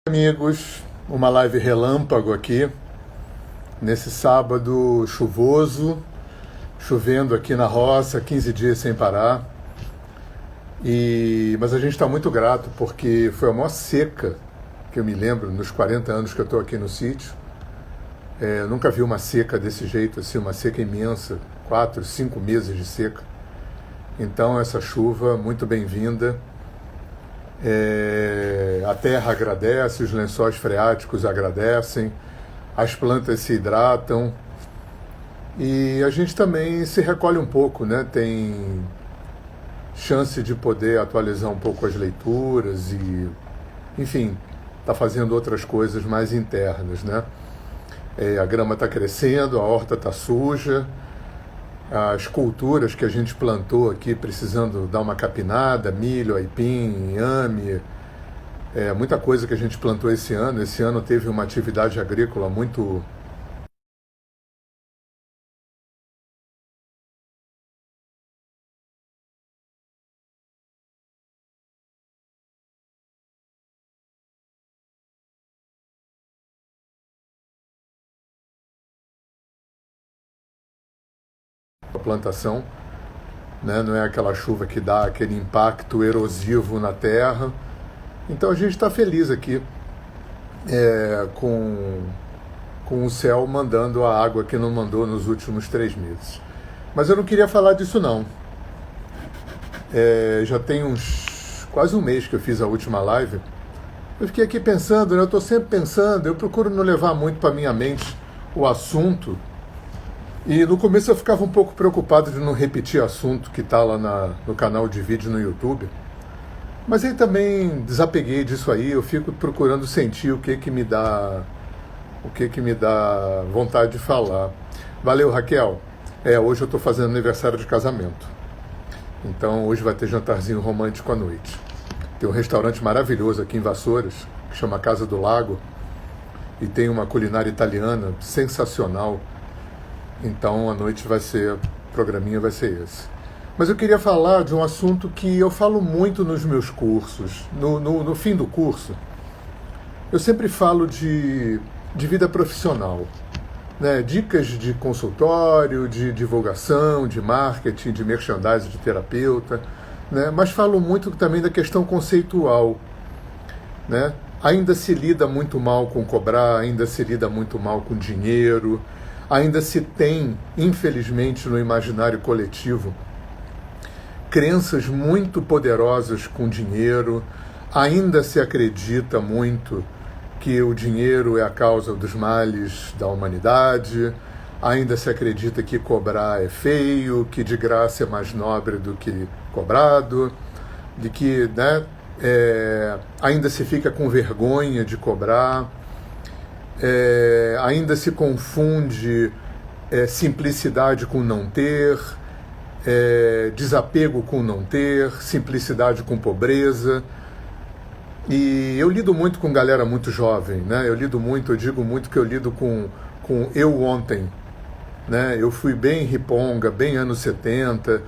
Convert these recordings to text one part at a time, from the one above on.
Amigos, uma live relâmpago aqui, nesse sábado chuvoso, chovendo aqui na roça, 15 dias sem parar. Mas a gente está muito grato porque foi a maior seca que eu me lembro nos 40 anos que eu estou aqui no sítio. Eu nunca vi uma seca desse jeito, assim, uma seca imensa, 4, 5 meses de seca. Então essa chuva muito bem-vinda. A terra agradece, os lençóis freáticos agradecem, as plantas se hidratam e a gente também se recolhe um pouco, né? Tem chance de poder atualizar um pouco as leituras e, enfim, está fazendo outras coisas mais internas, né? A grama está crescendo, a horta está suja, as culturas que a gente plantou aqui precisando dar uma capinada, milho, aipim, inhame, muita coisa que a gente plantou esse ano. Esse ano teve uma atividade agrícola muito a plantação, né? Não é aquela chuva que dá aquele impacto erosivo na terra. Então a gente está feliz aqui com o céu mandando a água que não mandou nos últimos 3 meses. Mas eu não queria falar disso não. Já tem quase um mês que eu fiz a última live. Eu fiquei aqui pensando, né? Eu estou sempre pensando, eu procuro não levar muito para minha mente o assunto. E no começo eu ficava um pouco preocupado de não repetir assunto que está lá no canal de vídeo no YouTube. Mas aí também desapeguei disso aí, eu fico procurando sentir o que me dá vontade de falar. Valeu, Raquel. Hoje eu estou fazendo aniversário de casamento. Então hoje vai ter jantarzinho romântico à noite. Tem um restaurante maravilhoso aqui em Vassouras, que chama Casa do Lago, e tem uma culinária italiana sensacional. Então a noite o programinha vai ser esse. Mas eu queria falar de um assunto que eu falo muito nos meus cursos. No fim do curso, eu sempre falo de vida profissional, né? Dicas de consultório, de divulgação, de marketing, de merchandising, de terapeuta, né? Mas falo muito também da questão conceitual, né? Ainda se lida muito mal com cobrar, ainda se lida muito mal com dinheiro, ainda se tem, infelizmente, no imaginário coletivo, crenças muito poderosas com dinheiro, ainda se acredita muito que o dinheiro é a causa dos males da humanidade, ainda se acredita que cobrar é feio, que de graça é mais nobre do que cobrado, de que, né, ainda se fica com vergonha de cobrar, ainda se confunde simplicidade com não ter, desapego com não ter, simplicidade com pobreza. E eu lido muito com galera muito jovem, né? Eu digo muito que eu lido com eu ontem, né? Eu fui bem riponga, bem anos 70,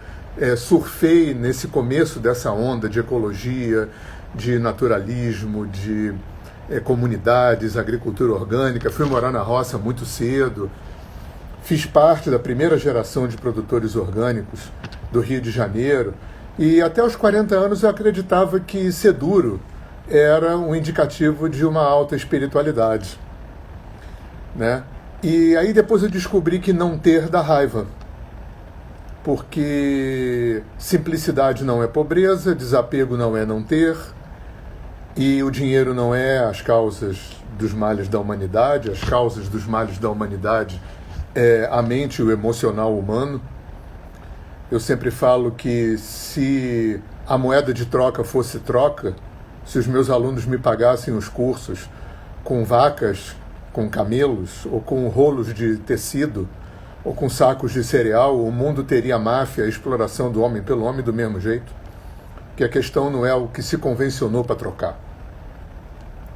surfei nesse começo dessa onda de ecologia, de naturalismo, de comunidades, agricultura orgânica, fui morar na roça muito cedo, fiz parte da primeira geração de produtores orgânicos do Rio de Janeiro, e até os 40 anos eu acreditava que ser duro era um indicativo de uma alta espiritualidade, né? E aí depois eu descobri que não ter dá raiva, porque simplicidade não é pobreza, desapego não é não ter, e o dinheiro não é as causas dos males da humanidade. As causas dos males da humanidade é a mente e o emocional humano. Eu sempre falo que se a moeda de troca fosse troca, se os meus alunos me pagassem os cursos com vacas, com camelos, ou com rolos de tecido, ou com sacos de cereal, o mundo teria a máfia, a exploração do homem pelo homem do mesmo jeito. Que a questão não é o que se convencionou para trocar.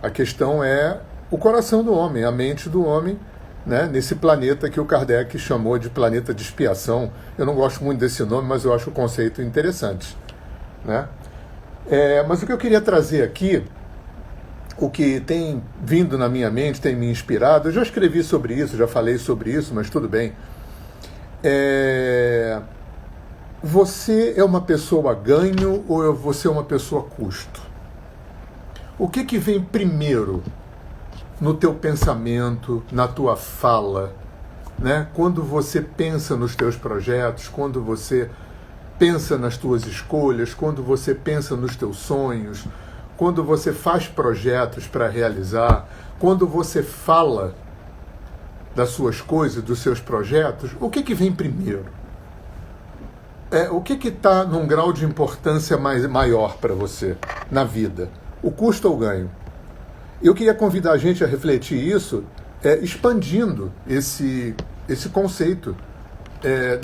A questão é o coração do homem, a mente do homem, né, nesse planeta que o Kardec chamou de planeta de expiação. Eu não gosto muito desse nome, mas eu acho o conceito interessante, né? Mas o que eu queria trazer aqui o que tem vindo na minha mente, tem me inspirado, eu já escrevi sobre isso, já falei sobre isso, mas tudo bem. Você é uma pessoa ganho ou você é uma pessoa custo? O que vem primeiro no teu pensamento, na tua fala, né? Quando você pensa nos teus projetos, quando você pensa nas tuas escolhas, quando você pensa nos teus sonhos, quando você faz projetos para realizar, quando você fala das suas coisas, dos seus projetos, o que vem primeiro? O que está num grau de importância maior para você na vida? O custo ou o ganho? Eu queria convidar a gente a refletir isso, expandindo esse conceito,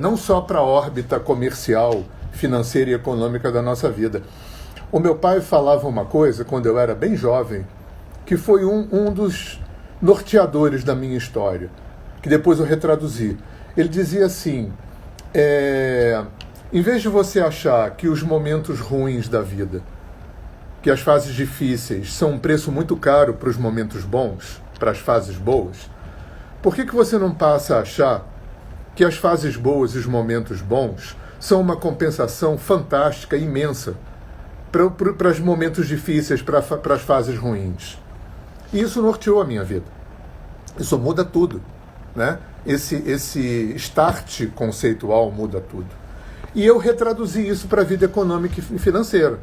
não só para a órbita comercial, financeira e econômica da nossa vida. O meu pai falava uma coisa, quando eu era bem jovem, que foi um dos norteadores da minha história, que depois eu retraduzi. Ele dizia assim, em vez de você achar que os momentos ruins da vida, que as fases difíceis são um preço muito caro para os momentos bons, para as fases boas, por que você não passa a achar que as fases boas e os momentos bons são uma compensação fantástica, imensa, para os momentos difíceis, para as fases ruins? E isso norteou a minha vida. Isso muda tudo, né? Esse start conceitual muda tudo. E eu retraduzi isso para a vida econômica e financeira,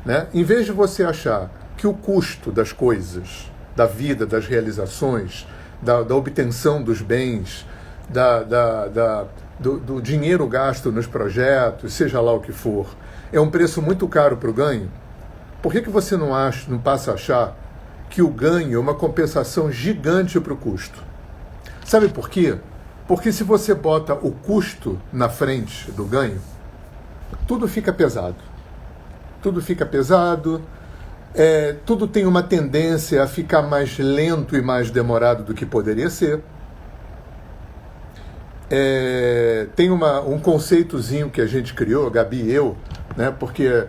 né? Em vez de você achar que o custo das coisas, da vida, das realizações, da obtenção dos bens, do dinheiro gasto nos projetos, seja lá o que for, é um preço muito caro para o ganho, por que você não passa a achar que o ganho é uma compensação gigante para o custo? Sabe por quê? Porque se você bota o custo na frente do ganho, tudo fica pesado. Tudo fica pesado, tudo tem uma tendência a ficar mais lento e mais demorado do que poderia ser. Tem um conceitozinho que a gente criou, a Gabi e eu, né? Porque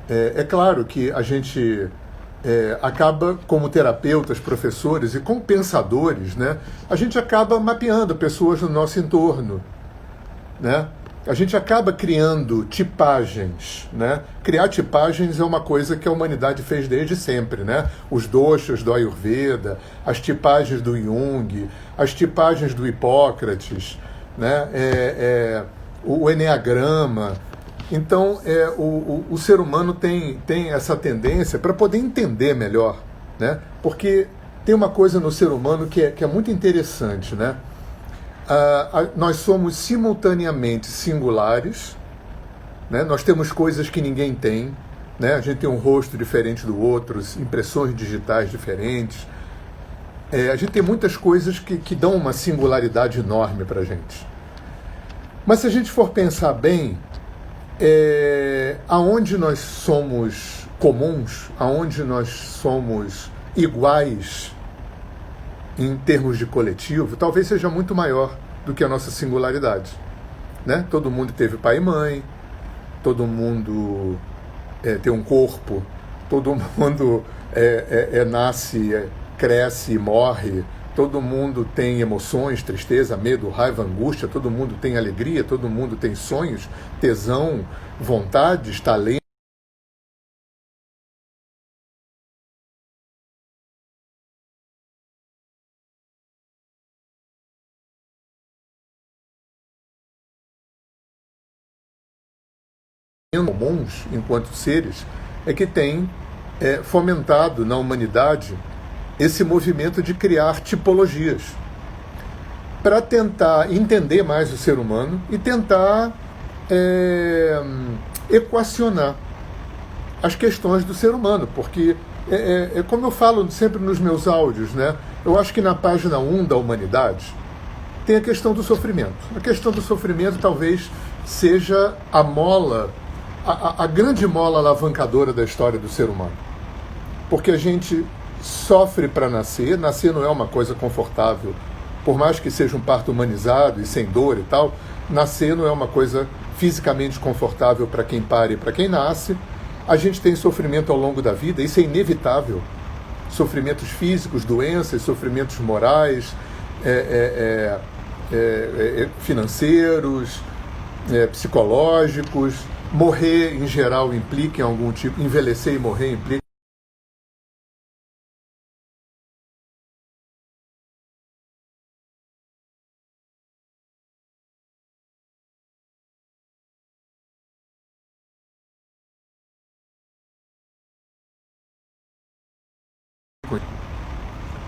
é claro que a gente acaba, como terapeutas, professores e como pensadores, né? A gente acaba mapeando pessoas no nosso entorno, né? A gente acaba criando tipagens, né? Criar tipagens é uma coisa que a humanidade fez desde sempre, né? Os doshas do Ayurveda, as tipagens do Jung, as tipagens do Hipócrates, né? O Eneagrama. Então, o ser humano tem essa tendência para poder entender melhor, né? Porque tem uma coisa no ser humano que é muito interessante, né? Nós somos simultaneamente singulares, né? Nós temos coisas que ninguém tem, né? A gente tem um rosto diferente do outro, impressões digitais diferentes. A gente tem muitas coisas que dão uma singularidade enorme para a gente. Mas se a gente for pensar bem, aonde nós somos comuns, aonde nós somos iguais em termos de coletivo, talvez seja muito maior do que a nossa singularidade, né? Todo mundo teve pai e mãe, todo mundo tem um corpo, todo mundo nasce, cresce e morre, todo mundo tem emoções, tristeza, medo, raiva, angústia, todo mundo tem alegria, todo mundo tem sonhos, tesão, vontades, talento. Comuns, enquanto seres, que tem fomentado na humanidade esse movimento de criar tipologias para tentar entender mais o ser humano e tentar equacionar as questões do ser humano, porque como eu falo sempre nos meus áudios, né? Eu acho que na página 1 da humanidade tem a questão do sofrimento. A questão do sofrimento talvez seja a mola, a grande mola alavancadora da história do ser humano. Porque a gente sofre para nascer, nascer não é uma coisa confortável, por mais que seja um parto humanizado e sem dor e tal, nascer não é uma coisa fisicamente confortável para quem pare e para quem nasce. A gente tem sofrimento ao longo da vida, isso é inevitável, sofrimentos físicos, doenças, sofrimentos morais, financeiros, psicológicos. Morrer, em geral, implica em algum tipo... Envelhecer e morrer implica...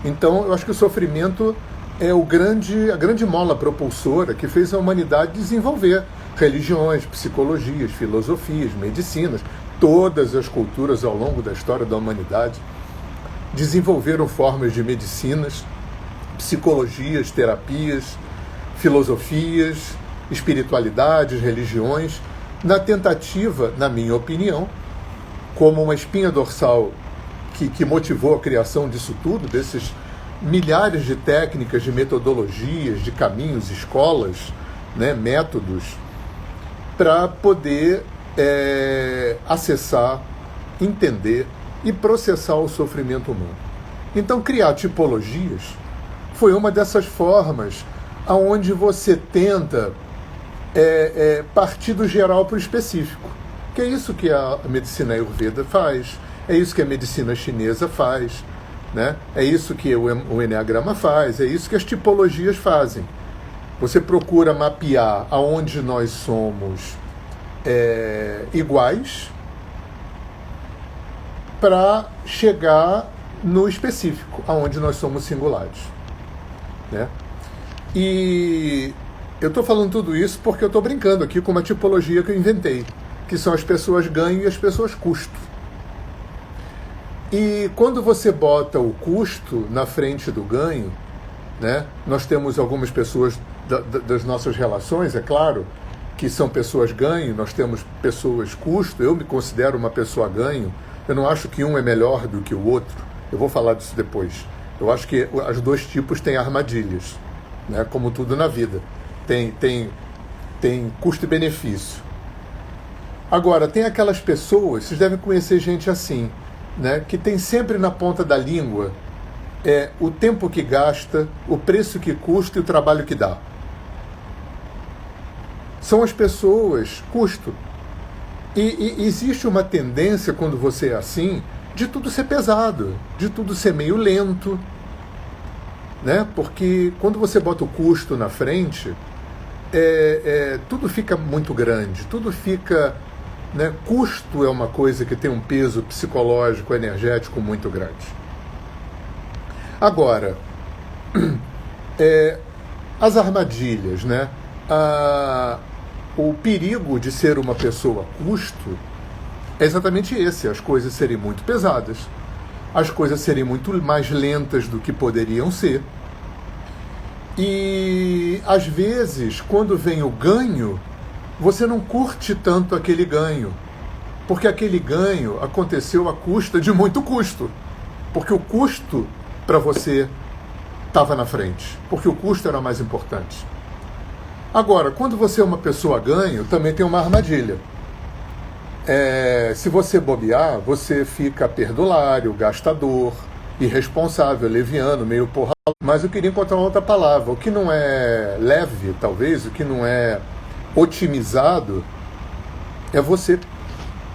Então, eu acho que o sofrimento é a grande mola propulsora que fez a humanidade desenvolver religiões, psicologias, filosofias, medicinas. Todas as culturas ao longo da história da humanidade desenvolveram formas de medicinas, psicologias, terapias, filosofias, espiritualidades, religiões, na tentativa, na minha opinião, como uma espinha dorsal que motivou a criação disso tudo, desses milhares de técnicas, de metodologias, de caminhos, escolas, né, métodos, para poder acessar, entender e processar o sofrimento humano. Então, criar tipologias foi uma dessas formas aonde você tenta partir do geral para o específico, que é isso que a medicina Ayurveda faz, é isso que a medicina chinesa faz, né? É isso que o Enneagrama faz, é isso que as tipologias fazem. Você procura mapear aonde nós somos iguais para chegar no específico, aonde nós somos singulares, né? E eu estou falando tudo isso porque eu estou brincando aqui com uma tipologia que eu inventei, que são as pessoas ganho e as pessoas custo. E quando você bota o custo na frente do ganho, né, nós temos algumas pessoas das nossas relações, é claro, que são pessoas ganho, nós temos pessoas custo, eu me considero uma pessoa ganho, eu não acho que um é melhor do que o outro, eu vou falar disso depois. Eu acho que os dois tipos têm armadilhas, né, como tudo na vida, tem custo e benefício. Agora, tem aquelas pessoas, vocês devem conhecer gente assim, né, que tem sempre na ponta da língua o tempo que gasta, o preço que custa e o trabalho que dá. São as pessoas custo. E existe uma tendência, quando você é assim, de tudo ser pesado, de tudo ser meio lento, né? Porque quando você bota o custo na frente, tudo fica muito grande, tudo fica... Né? Custo é uma coisa que tem um peso psicológico, energético muito grande. Agora, as armadilhas, né? O perigo de ser uma pessoa custo é exatamente esse, as coisas serem muito pesadas, as coisas serem muito mais lentas do que poderiam ser. E, às vezes, quando vem o ganho, você não curte tanto aquele ganho, porque aquele ganho aconteceu à custa de muito custo, porque o custo para você estava na frente, porque o custo era mais importante. Agora, quando você é uma pessoa ganho, também tem uma armadilha. Se você bobear, você fica perdulário, gastador, irresponsável, leviano, meio porra. Mas eu queria encontrar uma outra palavra. O que não é leve, talvez, o que não é otimizado, é você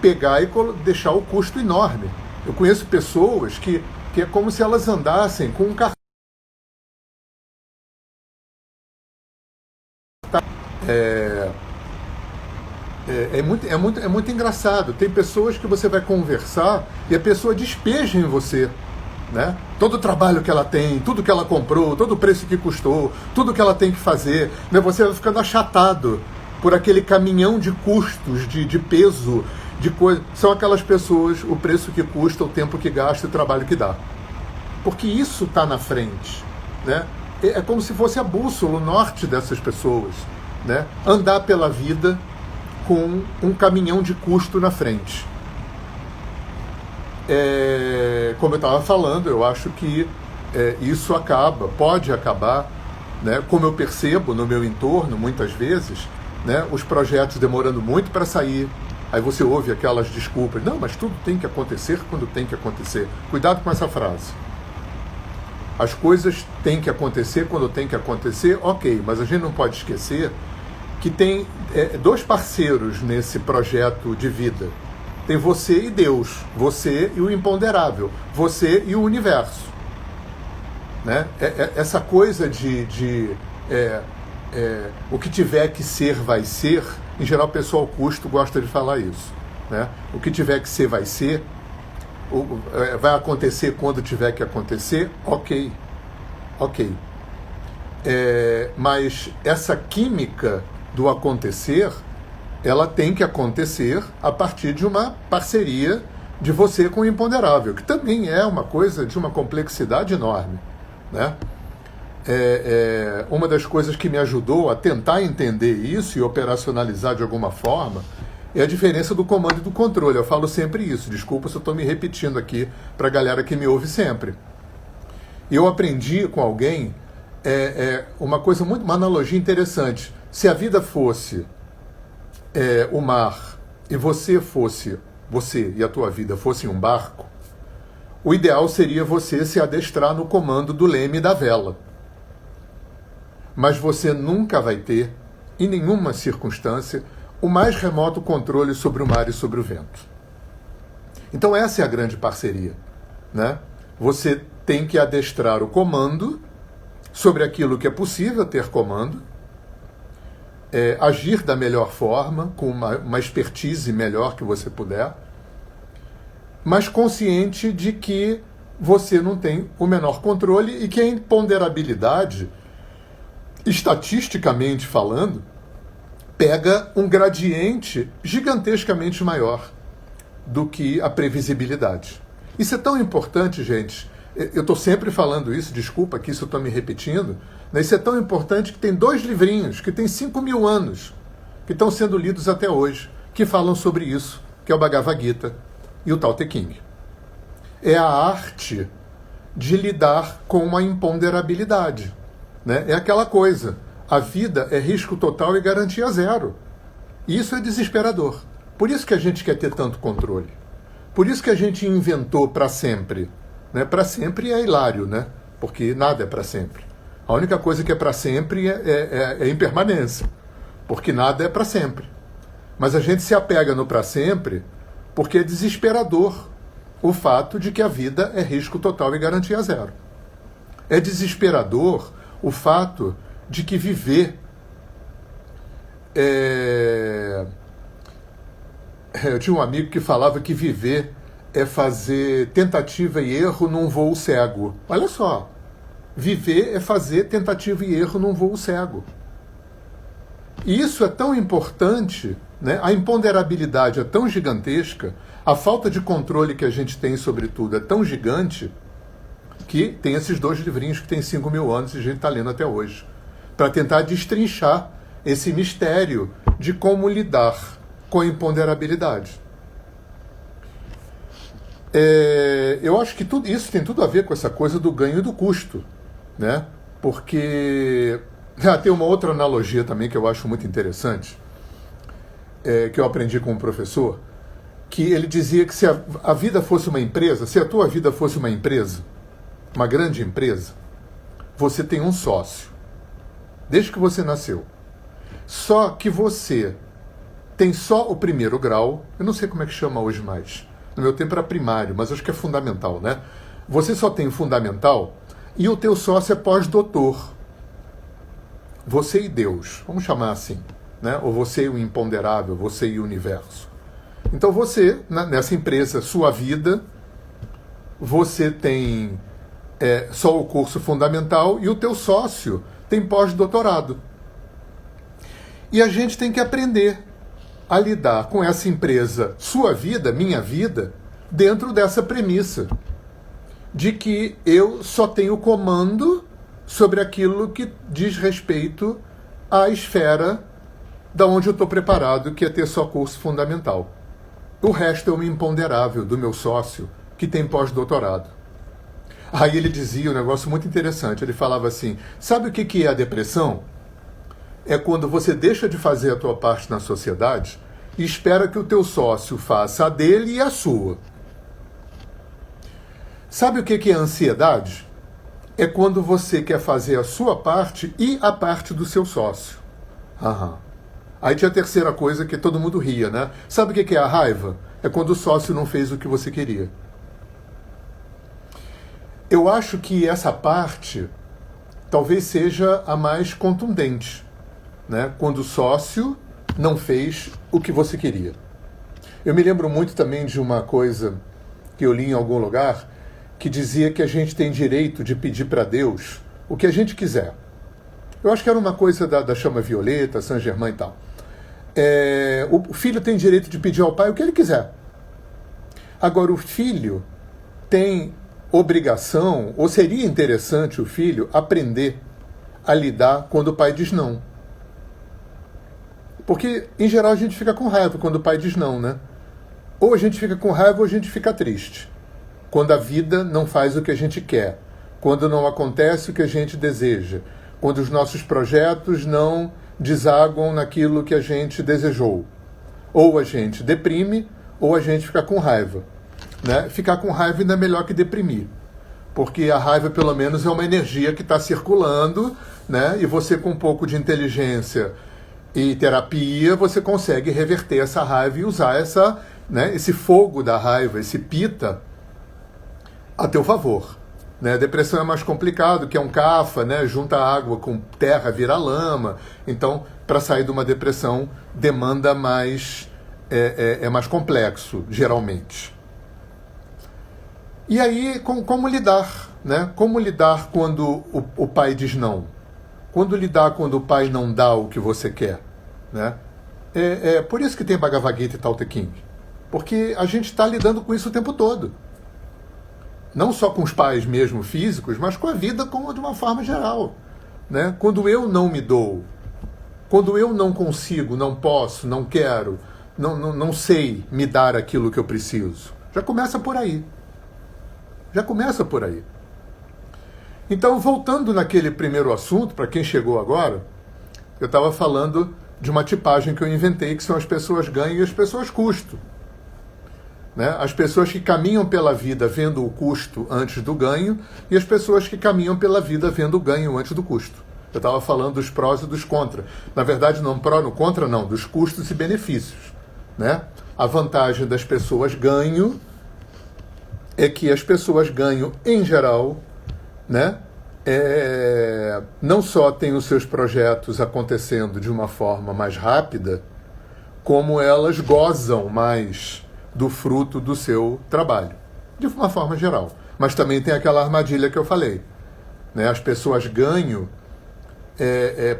pegar e deixar o custo enorme. Eu conheço pessoas que é como se elas andassem com um cartão. É muito engraçado. Tem pessoas que você vai conversar e a pessoa despeja em você, né? Todo o trabalho que ela tem, tudo que ela comprou, todo o preço que custou, tudo que ela tem que fazer, né? Você vai ficando achatado por aquele caminhão de custos, de peso, de coisa. São aquelas pessoas, o preço que custa, o tempo que gasta e o trabalho que dá. Porque isso está na frente, né? É como se fosse a bússola, o norte dessas pessoas, né? Andar pela vida com um caminhão de custo na frente. Como eu estava falando, eu acho que isso pode acabar, né? Como eu percebo no meu entorno, muitas vezes, né, os projetos demorando muito para sair, Aí você ouve aquelas desculpas. Não, mas tudo tem que acontecer quando tem que acontecer. Cuidado com essa frase. As coisas têm que acontecer quando tem que acontecer, ok, mas a gente não pode esquecer que tem dois parceiros nesse projeto de vida. Tem você e Deus, você e o imponderável, você e o universo. Né? Essa coisa o que tiver que ser, vai ser, em geral o pessoal custo gosta de falar isso. Né? O que tiver que ser, vai ser, vai acontecer quando tiver que acontecer, ok. Mas essa química do acontecer, ela tem que acontecer a partir de uma parceria de você com o imponderável, que também é uma coisa de uma complexidade enorme. Né? Uma das coisas que me ajudou a tentar entender isso e operacionalizar de alguma forma é a diferença do comando e do controle. Eu falo sempre isso, desculpa se eu estou me repetindo aqui para a galera que me ouve sempre. Eu aprendi com alguém uma analogia interessante. Se a vida fosse o mar e você e a tua vida fossem um barco, o ideal seria você se adestrar no comando do leme e da vela. Mas você nunca vai ter, em nenhuma circunstância, o mais remoto controle sobre o mar e sobre o vento. Então essa é a grande parceria. Né? Você tem que adestrar o comando sobre aquilo que é possível ter comando, agir da melhor forma, com uma expertise melhor que você puder, mas consciente de que você não tem o menor controle e que a imponderabilidade, estatisticamente falando, pega um gradiente gigantescamente maior do que a previsibilidade. Isso é tão importante, gente. Eu estou sempre falando isso, desculpa que isso eu estou me repetindo, mas isso é tão importante que tem 2 livrinhos, que tem 5.000 anos, que estão sendo lidos até hoje, que falam sobre isso, que é o Bhagavad Gita e o Tao Te Ching. É a arte de lidar com a imponderabilidade. Né? É aquela coisa, a vida é risco total e garantia zero. E isso é desesperador. Por isso que a gente quer ter tanto controle. Por isso que a gente inventou para sempre. Né? Para sempre é hilário, né? Porque nada é para sempre. A única coisa que é para sempre é impermanência, porque nada é para sempre. Mas a gente se apega no para sempre porque é desesperador o fato de que a vida é risco total e garantia zero. É desesperador o fato de que viver Eu tinha um amigo que falava que viver é fazer tentativa e erro num voo cego. Olha só, viver é fazer tentativa e erro num voo cego. E isso é tão importante, né? A imponderabilidade é tão gigantesca, a falta de controle que a gente tem sobre tudo é tão gigante, que tem esses 2 livrinhos que tem 5.000 anos e a gente está lendo até hoje, para tentar destrinchar esse mistério de como lidar com a imponderabilidade. Eu acho que tudo isso tem tudo a ver com essa coisa do ganho e do custo, né? Porque tem uma outra analogia também que eu acho muito interessante, que eu aprendi com um professor, que ele dizia que se a vida fosse uma empresa, se a tua vida fosse uma empresa, uma grande empresa, você tem um sócio, desde que você nasceu. Só que você tem só o primeiro grau, eu não sei como é que chama hoje mais, no meu tempo era primário, mas acho que é fundamental, né? Você só tem o fundamental e o teu sócio é pós-doutor. Você e Deus, vamos chamar assim, né? Ou você e o imponderável, você e o universo. Então você, nessa empresa, sua vida, você tem só o curso fundamental e o teu sócio tem pós-doutorado. E a gente tem que aprender a lidar com essa empresa, sua vida, minha vida, dentro dessa premissa de que eu só tenho comando sobre aquilo que diz respeito à esfera da onde eu estou preparado, que é ter só curso fundamental. O resto é uma imponderável do meu sócio, que tem pós-doutorado. Aí ele dizia um negócio muito interessante, ele falava assim, sabe o que é a depressão? É quando você deixa de fazer a tua parte na sociedade e espera que o teu sócio faça a dele e a sua. Sabe o que é ansiedade? É quando você quer fazer a sua parte e a parte do seu sócio. Aham. Aí tinha a terceira coisa que todo mundo ria, né? Sabe o que é a raiva? É quando o sócio não fez o que você queria. Eu acho que essa parte talvez seja a mais contundente, né? Quando o sócio não fez o que você queria. Eu me lembro muito também de uma coisa que eu li em algum lugar, que dizia que a gente tem direito de pedir para Deus o que a gente quiser. Eu acho que era uma coisa da chama violeta, Saint Germain e tal. O filho tem direito de pedir ao pai o que ele quiser. Agora, o filho tem obrigação, ou seria interessante o filho aprender a lidar quando o pai diz não. Porque, em geral, a gente fica com raiva quando o pai diz não, né? Ou a gente fica com raiva ou a gente fica triste. Quando a vida não faz o que a gente quer. Quando não acontece o que a gente deseja. Quando os nossos projetos não desaguam naquilo que a gente desejou. Ou a gente deprime, ou a gente fica com raiva. Né? Ficar com raiva ainda é melhor que deprimir. Porque a raiva, pelo menos, é uma energia que está circulando, né? E você, com um pouco de inteligência e terapia, você consegue reverter essa raiva e usar esse fogo da raiva, esse pita, a teu favor. Né? A depressão é mais complicado, que é um cafa, né? Junta água com terra, vira lama. Então, para sair de uma depressão, demanda mais... é mais complexo, geralmente. E aí, como lidar? Né? Como lidar quando o pai diz não? Quando lidar quando o pai não dá o que você quer? Né? Por isso que tem Bhagavad Gita e Tao Te Ching. Porque a gente está lidando com isso o tempo todo. Não só com os pais mesmo físicos, mas com a vida de uma forma geral. Né? Quando eu não me dou, quando eu não consigo, não posso, não quero, não sei me dar aquilo que eu preciso, já começa por aí. Já começa por aí. Então, voltando naquele primeiro assunto, para quem chegou agora, eu estava falando de uma tipagem que eu inventei, que são as pessoas ganho e as pessoas custo. Né? As pessoas que caminham pela vida vendo o custo antes do ganho e as pessoas que caminham pela vida vendo o ganho antes do custo. Eu estava falando dos prós e dos contra. Na verdade, não pró no contra, não, dos custos e benefícios. Né? A vantagem das pessoas ganho é que as pessoas ganham, em geral, né? Não só têm os seus projetos acontecendo de uma forma mais rápida, como elas gozam mais do fruto do seu trabalho, de uma forma geral. Mas também tem aquela armadilha que eu falei. Né? As pessoas ganham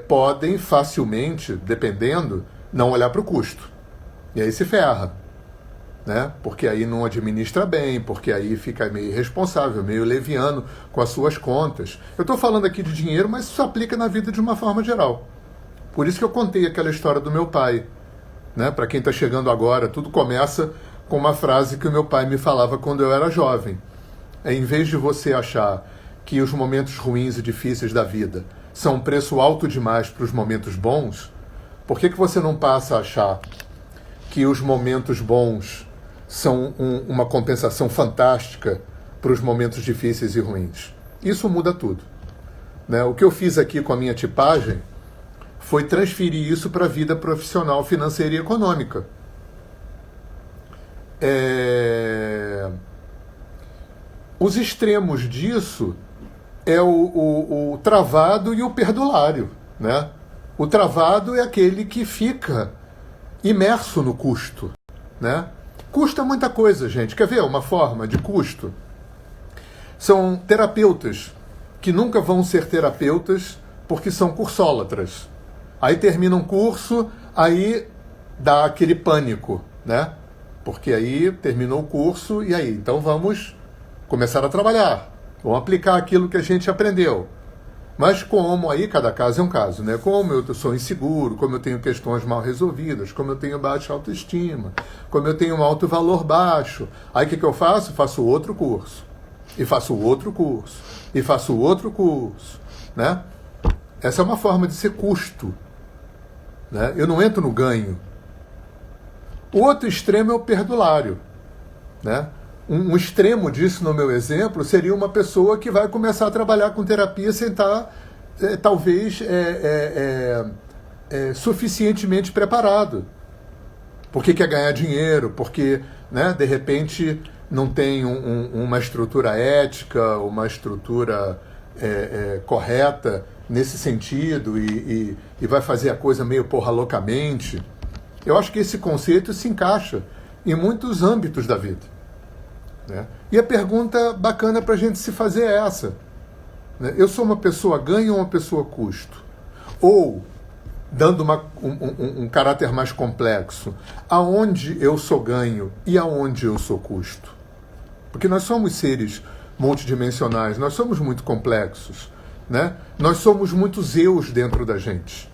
podem facilmente, dependendo, não olhar para o custo. E aí se ferra. Né? Porque aí não administra bem, porque aí fica meio irresponsável, meio leviano com as suas contas. Eu estou falando aqui de dinheiro, mas isso aplica na vida de uma forma geral. Por isso que eu contei aquela história do meu pai. Né? Para quem está chegando agora, tudo começa com uma frase que o meu pai me falava quando eu era jovem. Em vez de você achar que os momentos ruins e difíceis da vida são um preço alto demais para os momentos bons, por que você não passa a achar que os momentos bons são uma compensação fantástica para os momentos difíceis e ruins? Isso muda tudo. Né? O que eu fiz aqui com a minha tipagem foi transferir isso para a vida profissional, financeira e econômica. Os extremos disso é o travado e o perdulário. Né? O travado é aquele que fica imerso no custo. Né? Custa muita coisa, gente. Quer ver uma forma de custo? São terapeutas que nunca vão ser terapeutas porque são cursólatras. Aí termina um curso, aí dá aquele pânico, né? Porque aí terminou o curso e aí, então vamos começar a trabalhar. Vamos aplicar aquilo que a gente aprendeu. Mas como, aí cada caso é um caso, né? Como eu sou inseguro, como eu tenho questões mal resolvidas, como eu tenho baixa autoestima, como eu tenho um alto valor baixo. Aí o que eu faço? Faço outro curso. E faço outro curso. E faço outro curso. Né? Essa é uma forma de ser custo. Né? Eu não entro no ganho. O outro extremo é o perdulário, né? Um extremo disso, no meu exemplo, seria uma pessoa que vai começar a trabalhar com terapia sem estar, talvez, suficientemente preparado. Porque quer ganhar dinheiro, porque, né, de repente, não tem uma estrutura ética, uma estrutura correta nesse sentido e vai fazer a coisa meio porra loucamente. Eu acho que esse conceito se encaixa em muitos âmbitos da vida, né? E a pergunta bacana para a gente se fazer é essa, né? Eu sou uma pessoa ganho ou uma pessoa custo? Ou, dando um caráter mais complexo, aonde eu sou ganho e aonde eu sou custo? Porque nós somos seres multidimensionais, nós somos muito complexos, né? Nós somos muitos eus dentro da gente.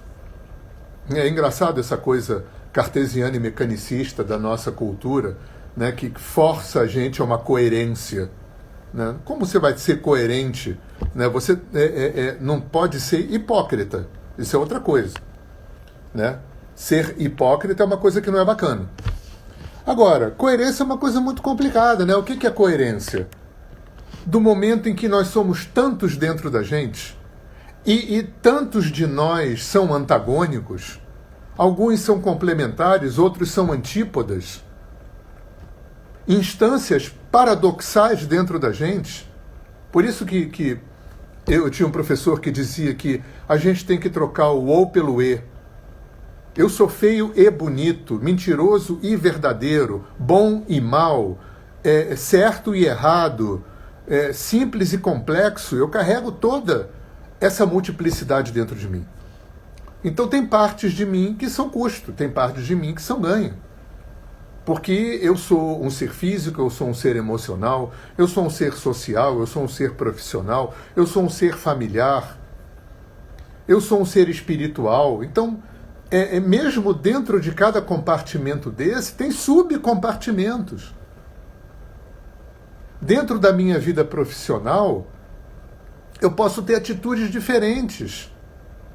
É engraçado essa coisa cartesiana e mecanicista da nossa cultura, né, que força a gente a uma coerência, né? Como você vai ser coerente, né? Você não pode ser hipócrita, isso é outra coisa, né? Ser hipócrita é uma coisa que não é bacana. Agora, coerência é uma coisa muito complicada, né? O que é coerência? Do momento em que nós somos tantos dentro da gente e tantos de nós são antagônicos, alguns são complementares, outros são antípodas, instâncias paradoxais dentro da gente. Por isso que eu tinha um professor que dizia que a gente tem que trocar o ou pelo e. Eu sou feio e bonito, mentiroso e verdadeiro, bom e mal, certo e errado, simples e complexo. Eu carrego toda essa multiplicidade dentro de mim. Então tem partes de mim que são custo, tem partes de mim que são ganho. Porque eu sou um ser físico, eu sou um ser emocional, eu sou um ser social, eu sou um ser profissional, eu sou um ser familiar, eu sou um ser espiritual. Então, mesmo dentro de cada compartimento desse, tem subcompartimentos. Dentro da minha vida profissional, eu posso ter atitudes diferentes,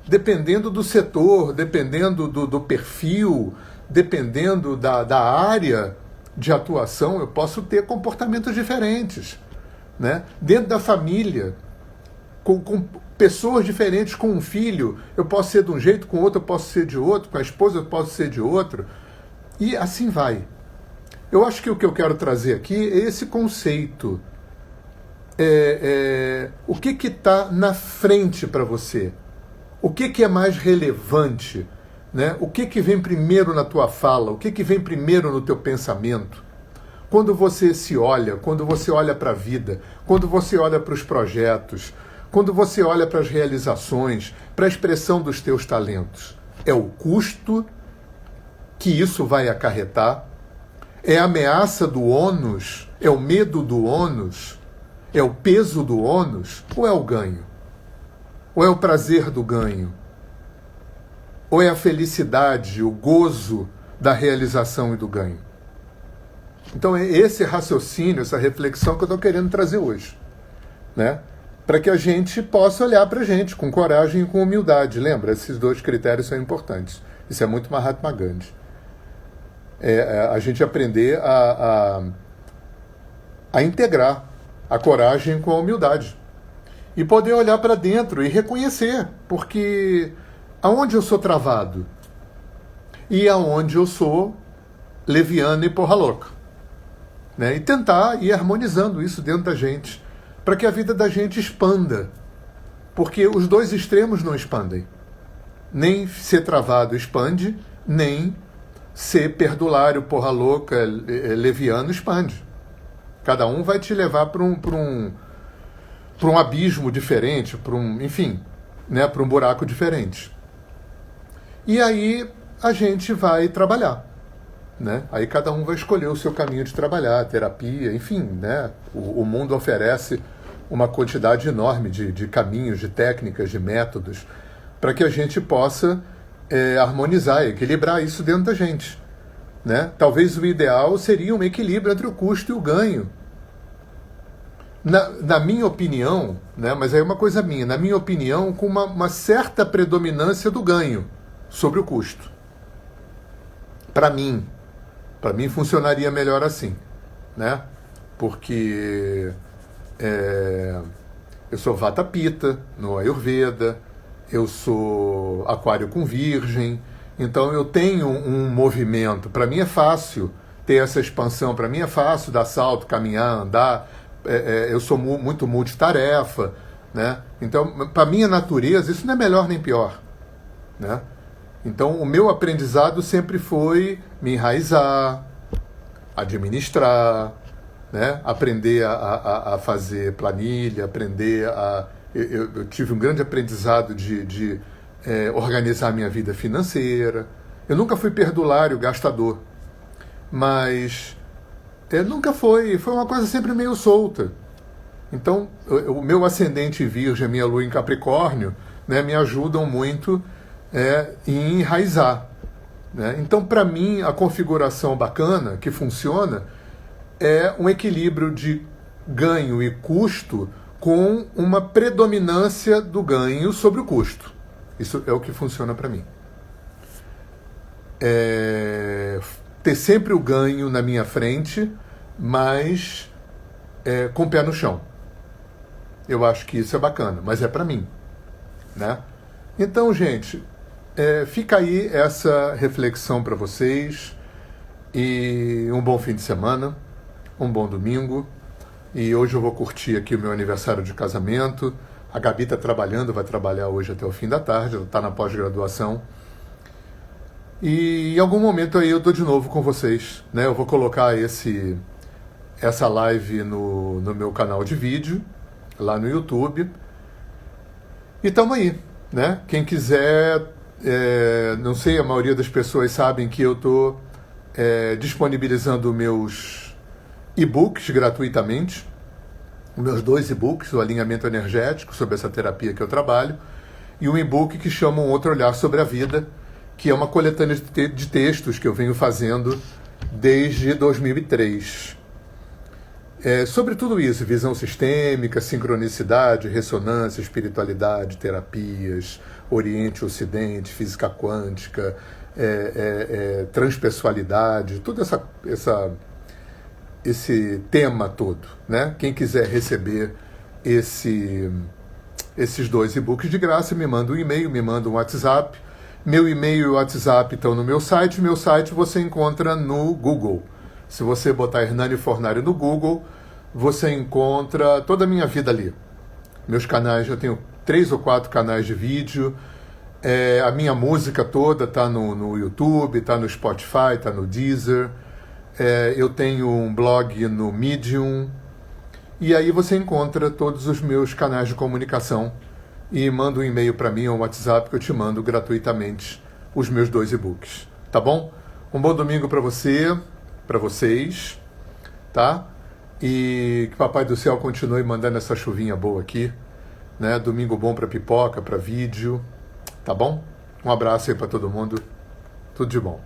dependendo do setor, dependendo do perfil, dependendo da área de atuação, eu posso ter comportamentos diferentes, né? Dentro da família, com pessoas diferentes, com um filho, eu posso ser de um jeito, com o outro eu posso ser de outro, com a esposa eu posso ser de outro, e assim vai. Eu acho que o que eu quero trazer aqui é esse conceito. O que está na frente para você? O que é mais relevante? Né? O que vem primeiro na tua fala? O que vem primeiro no teu pensamento? Quando você se olha, quando você olha para a vida, quando você olha para os projetos, quando você olha para as realizações, para a expressão dos teus talentos, é o custo que isso vai acarretar? É a ameaça do ônus? É o medo do ônus? É o peso do ônus? Ou é o ganho? Ou é o prazer do ganho? Ou é a felicidade, o gozo da realização e do ganho? Então é esse raciocínio, essa reflexão que eu estou querendo trazer hoje, né? Para que a gente possa olhar para a gente com coragem e com humildade. Lembra, esses dois critérios são importantes. Isso é muito Mahatma Gandhi. A gente aprender a integrar a coragem com a humildade. E poder olhar para dentro e reconhecer, porque aonde eu sou travado e aonde eu sou leviano e porra louca, né? E tentar ir harmonizando isso dentro da gente, para que a vida da gente expanda, porque os dois extremos não expandem. Nem ser travado expande, nem ser perdulário, porra louca, leviano expande. Cada um vai te levar para um abismo diferente, enfim, né, para um buraco diferente. E aí a gente vai trabalhar, né? Aí cada um vai escolher o seu caminho de trabalhar, terapia, enfim, né? O mundo oferece uma quantidade enorme de caminhos, de técnicas, de métodos, para que a gente possa harmonizar, equilibrar isso dentro da gente, né? Talvez o ideal seria um equilíbrio entre o custo e o ganho. Na minha opinião, né, mas aí é uma coisa minha, na minha opinião, com uma certa predominância do ganho sobre o custo. Para mim, Para mim funcionaria melhor assim, né? Porque eu sou Vata Pitta no Ayurveda, eu sou Aquário com Virgem, então eu tenho um movimento. Para mim é fácil ter essa expansão, para mim é fácil dar salto, caminhar, andar. Eu sou muito multitarefa, né? Então, para minha natureza, isso não é melhor nem pior, né? Então, o meu aprendizado sempre foi me enraizar, administrar, né? Aprender a fazer planilha, aprender a... Eu tive um grande aprendizado de organizar minha vida financeira. Eu nunca fui perdulário, gastador, mas nunca foi uma coisa sempre meio solta. Então, o meu ascendente Virgem, a minha lua em Capricórnio, né, me ajudam muito em enraizar, né? Então, para mim, a configuração bacana, que funciona, é um equilíbrio de ganho e custo com uma predominância do ganho sobre o custo. Isso é o que funciona para mim. Ter sempre o ganho na minha frente, mas com o pé no chão. Eu acho que isso é bacana, mas é para mim, né? Então, gente, fica aí essa reflexão para vocês, e um bom fim de semana, um bom domingo. E hoje eu vou curtir aqui o meu aniversário de casamento. A Gabi está trabalhando, vai trabalhar hoje até o fim da tarde, ela está na pós-graduação. E em algum momento aí eu estou de novo com vocês, né? Eu vou colocar essa live no meu canal de vídeo, lá no YouTube. E tamo aí, né? Quem quiser, não sei, a maioria das pessoas sabem que eu estou disponibilizando meus e-books gratuitamente, meus 2 e-books, o Alinhamento Energético, sobre essa terapia que eu trabalho, e um e-book que chama Um Outro Olhar sobre a Vida, que é uma coletânea de textos que eu venho fazendo desde 2003. Sobre tudo isso, visão sistêmica, sincronicidade, ressonância, espiritualidade, terapias, Oriente e Ocidente, física quântica, transpessoalidade, todo esse tema todo, né? Quem quiser receber esses 2 e-books de graça, me manda um e-mail, me manda um WhatsApp. Meu e-mail e o WhatsApp estão no meu site. Meu site você encontra no Google. Se você botar Hernani Fornari no Google, você encontra toda a minha vida ali. Meus canais, eu tenho 3 ou 4 canais de vídeo. A minha música toda está no YouTube, está no Spotify, está no Deezer. Eu tenho um blog no Medium. E aí você encontra todos os meus canais de comunicação. E manda um e-mail para mim ou um WhatsApp que eu te mando gratuitamente os meus 2 e-books. Tá bom? Um bom domingo para você, para vocês, tá? E que Papai do Céu continue mandando essa chuvinha boa aqui, né? Domingo bom para pipoca, para vídeo, tá bom? Um abraço aí para todo mundo. Tudo de bom.